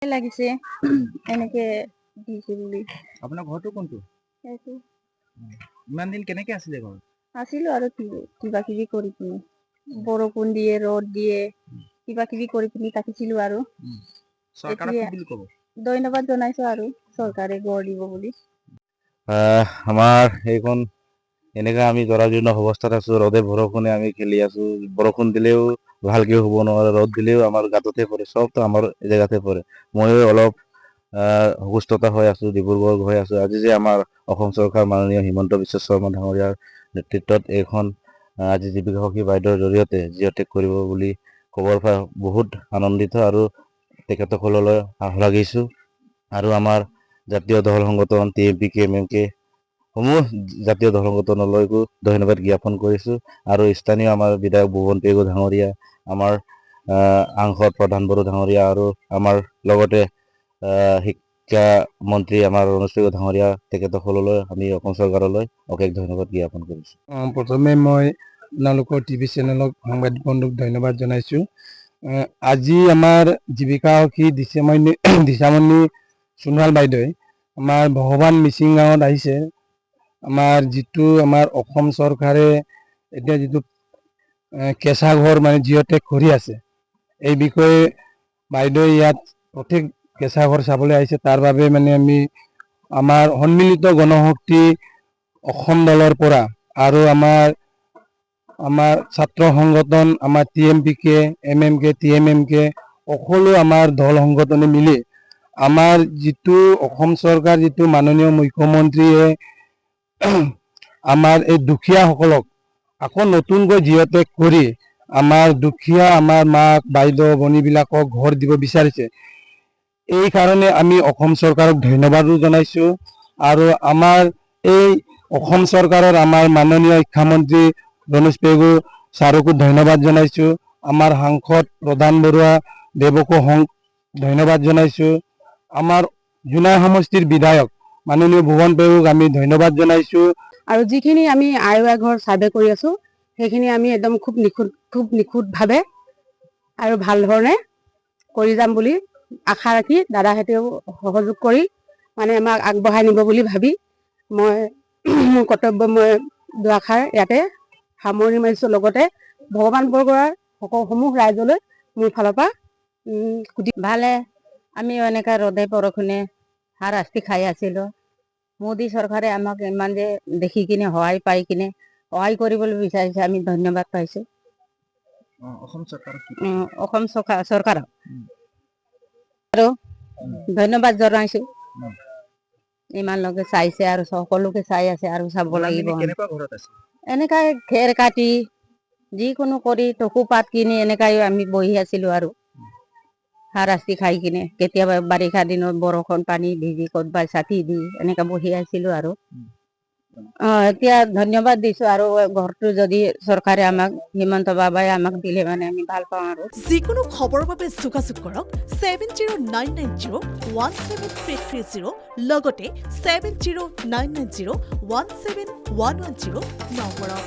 লাগিছে এনেকে দিছে বুলি আপোনাৰ ঘৰটো কোনটো? এইটো ইমান দিন কেনেকে আছিলে ঘৰত? আছিলো আৰু কিবা কিবি কৰি পিনি বৰষুণ দিয়ে ৰ'দ দিয়ে কিবা কিবি কৰি পিনি থাকিছিলো আৰু চৰকাৰক কি বুলি ক'ব? ধন্যবাদ জনাইছো আৰু চৰকাৰে গঢ় দিব বুলি। আমাৰ এইখন এনেকা আমি জৰাজীৰ্ণ অৱস্থাত আছো, ৰ'দে বৰষুণে আমি খেলি আছো। বৰষুণ দিলেও ভালকে হ'ব নোৱাৰে, ৰ'দ দিলেও আমাৰ গাঁততে পৰে, চবতো আমাৰ জেগাতে পৰে। ময়ো অলপ অসুস্থতা হৈ আছো, ডিব্ৰুগড় হৈ আছো। আজি যে আমাৰ অসম চৰকাৰ মাননীয় হিমন্ত বিশ্ব শৰ্মা ডাঙৰীয়াৰ নেতৃত্বত এইখন আজি জীৱিকা সখী বাইদেউৰ জৰিয়তে জিঅ'টেক কৰিব বুলি খবৰ পাই বহুত আনন্দিত আৰু তেখেতসকললৈ লাগিছো। আৰু আমাৰ জাতীয় দল সংগঠন TMPK MMK সমূহ জাতীয় দল সংগঠনলৈকো ধন্যবাদ জ্ঞাপন কৰিছো। আৰু স্থানীয় আমাৰ বিধায়ক ভুৱন পেগু ডাঙৰীয়া, আমাৰ সাংসদ প্ৰধান বড়ো ডাঙৰীয়া আৰু আমাৰ লগতে শিক্ষা মন্ত্ৰী আমাৰ ৰণোজ পেগু ডাঙৰীয়া, তেখেতসকললৈ আমি অসম চৰকাৰলৈ অশেষ ধন্যবাদ জ্ঞাপন কৰিছো। প্ৰথমে মই আপোনালোকৰ টিভি চেনেলক সাংবাদিক বন্ধুক ধন্যবাদ জনাইছো। আজি আমাৰ জীৱিকা সখী দিশামণি সোণোৱাল বাইদেৱে আমাৰ ভগৱান মিচিং গাঁৱত আহিছে। আমাৰ যিটো আমাৰ অসম চৰকাৰে এতিয়া যিটো কেঁচা ঘৰ মানে জিঅ'টেক কৰি আছে, এই বিষয়ে বাইদেৱে ইয়াত প্ৰত্যেক কেঁচা ঘৰ চাবলৈ আহিছে। তাৰ বাবে মানে আমি আমাৰ সন্মিলিত গণশক্তি অসম দলৰ পৰা আৰু আমাৰ ছাত্ৰ সংগঠন আমাৰ TMPK MMK TMMK সকলো আমাৰ দল সংগঠনে মিলি আমাৰ যিটো অসম চৰকাৰ, যিটো মাননীয় মুখ্যমন্ত্ৰীয়ে আমাৰ এই দুখীয়াসকলক আকৌ নতুনকৈ জিঅ'টেক কৰি আমাৰ দুখীয়া আমাৰ মাক বাইদেউ ভনীবিলাকক ঘৰ দিব বিচাৰিছে। এই কাৰণে আমি অসম চৰকাৰক ধন্যবাদো জনাইছো। আৰু আমাৰ এই অসম চৰকাৰৰ আমাৰ মাননীয় শিক্ষামন্ত্ৰী ৰণোজ পেগু ছাৰকো ধন্যবাদ জনাইছো। আমাৰ সাংসদ প্ৰধান বৰুৱা দেৱকো ধন্যবাদ জনাইছো। আমাৰ জোনাই সমষ্টিৰ বিধায়ক মাননীয় ভুৱন পেগুক আমি ধন্যবাদ জনাইছো। আৰু যিখিনি আমি আই ঘৰ চাৰ্ভে কৰি আছো সেইখিনি আমি একদম খুব নিখুঁতভাৱে আৰু ভাল ধৰণে কৰি যাম বুলি আশা ৰাখি দাদাহঁতেও সহযোগ কৰি মানে আমাক আগবঢ়াই নিব বুলি ভাবি মই মোৰ কৰ্তব্য মই দুআষাৰ ইয়াতে সামৰণি মাৰিছো। লগতে ভগৱান বৰবৰুৱাৰ সমূহ ৰাইজলৈ মোৰ ফালৰ পৰা ভালে। আমিও এনেকা ৰ'দে বৰষুণে হাৰাশাস্তি খাই আছিলো। মোদী চৰকাৰে আমাক ইমান যে দেখি কিনে সহায় পাই কিনে সহায় কৰিবলৈ বিচাৰিছে, আমি ধন্যবাদ পাইছো অসম চৰকাৰক আৰু ধন্যবাদ জনাইছো। ইমান লগে চাইছে আৰু সকলোকে চাই আছে আৰু চাব লাগিব। এনেকাই খেৰ কাটি যিকোনো কৰি টকু পাত কিনি এনেকাই আমি বহি আছিলো আৰু হাৰাশাস্তি খাই কিনে। কেতিয়াবা বাৰিষা দিনত বৰষুণ পানী ভিজি ক'তবা ছাতি দি এনেকা বহি আছিলো আৰু এতিয়া ধন্যবাদ দিছো। আৰু ঘৰটো যদি চৰকাৰে আমাক হিমন্ত বাবাই আমাক দিলে মানে আমি ভাল পাওঁ। আৰু যিকোনো খবৰৰ বাবে যোগাযোগ কৰক 7099017330 লগতে 7099017110 নম্বৰত।